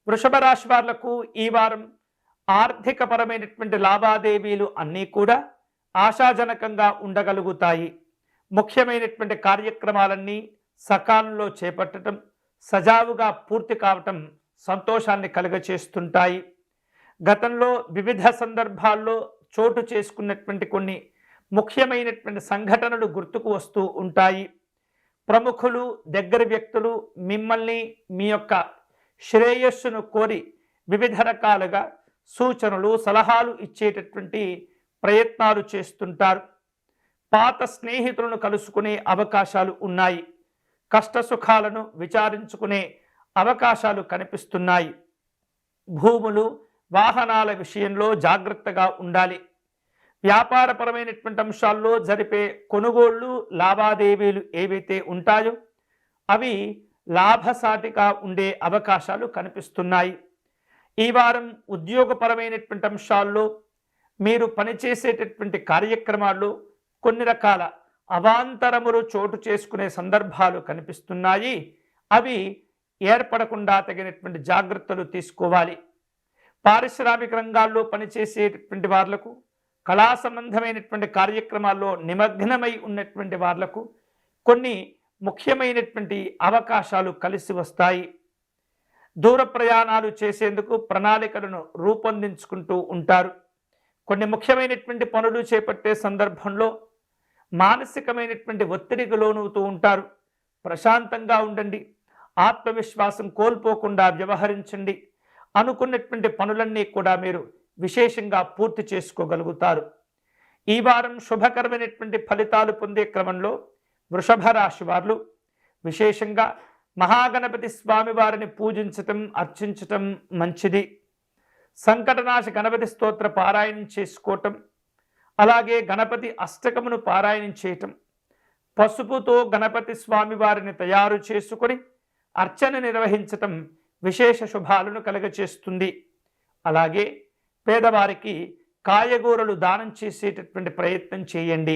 వృషభ రాశి వాళ్లకు ఈ వారం ఆర్థికపరమైనటువంటి లావాదేవీలు అన్నీ కూడా ఆశాజనకంగా ఉండగలుగుతాయి. ముఖ్యమైనటువంటి కార్యక్రమాలన్నీ సకాలంలో చేపట్టడం, సజావుగా పూర్తి కావటం సంతోషాన్ని కలుగచేస్తుంటాయి. గతంలో వివిధ సందర్భాల్లో చోటు చేసుకున్నటువంటి కొన్ని ముఖ్యమైనటువంటి సంఘటనలు గుర్తుకు వస్తూ ఉంటాయి. ప్రముఖులు, దగ్గర వ్యక్తులు మిమ్మల్ని మీ యొక్క శ్రేయస్సును కోరి వివిధ రకాలుగా సూచనలు, సలహాలు ఇచ్చేటటువంటి ప్రయత్నాలు చేస్తుంటారు. పాత స్నేహితులను కలుసుకునే అవకాశాలు ఉన్నాయి. కష్టసుఖాలను విచారించుకునే అవకాశాలు కనిపిస్తున్నాయి. భూములు, వాహనాల విషయంలో జాగ్రత్తగా ఉండాలి. వ్యాపారపరమైనటువంటి అంశాల్లో జరిపే కొనుగోళ్లు, లావాదేవీలు ఏవైతే ఉంటాయో అవి లాభసాటిగా ఉండే అవకాశాలు కనిపిస్తున్నాయి. ఈ వారం ఉద్యోగపరమైనటువంటి అంశాల్లో మీరు పనిచేసేటటువంటి కార్యక్రమాల్లో కొన్ని రకాల అవాంతరములు చోటు చేసుకునే సందర్భాలు కనిపిస్తున్నాయి. అవి ఏర్పడకుండా తగినటువంటి జాగ్రత్తలు తీసుకోవాలి. పారిశ్రామిక రంగాల్లో పనిచేసేటటువంటి వాళ్లకు, కళా సంబంధమైనటువంటి కార్యక్రమాల్లో నిమగ్నమై ఉన్నటువంటి వాళ్లకు కొన్ని ముఖ్యమైనటువంటి అవకాశాలు కలిసి వస్తాయి. దూర ప్రయాణాలు చేసేందుకు ప్రణాళికలను రూపొందించుకుంటూ ఉంటారు. కొన్ని ముఖ్యమైనటువంటి పనులు చేపట్టే సందర్భంలో మానసికమైనటువంటి ఒత్తిడికి లోనవుతూ ఉంటారు. ప్రశాంతంగా ఉండండి. ఆత్మవిశ్వాసం కోల్పోకుండా వ్యవహరించండి. అనుకున్నటువంటి పనులన్నీ కూడా మీరు విశేషంగా పూర్తి చేసుకోగలుగుతారు. ఈ వారం శుభకరమైనటువంటి ఫలితాలు పొందే క్రమంలో వృషభ రాశి వారు విశేషంగా మహాగణపతి స్వామి వారిని పూజించటం, అర్చించటం మంచిది. సంకటనాశ గణపతి స్తోత్ర పారాయణం చేసుకోవటం, అలాగే గణపతి అష్టకమును పారాయణం చేయటం, పసుపుతో గణపతి స్వామి వారిని తయారు చేసుకొని అర్చన నిర్వహించటం విశేష శుభాలను కలుగచేస్తుంది. అలాగే పేదవారికి కాయగూరలు దానం చేసేటటువంటి ప్రయత్నం చేయండి.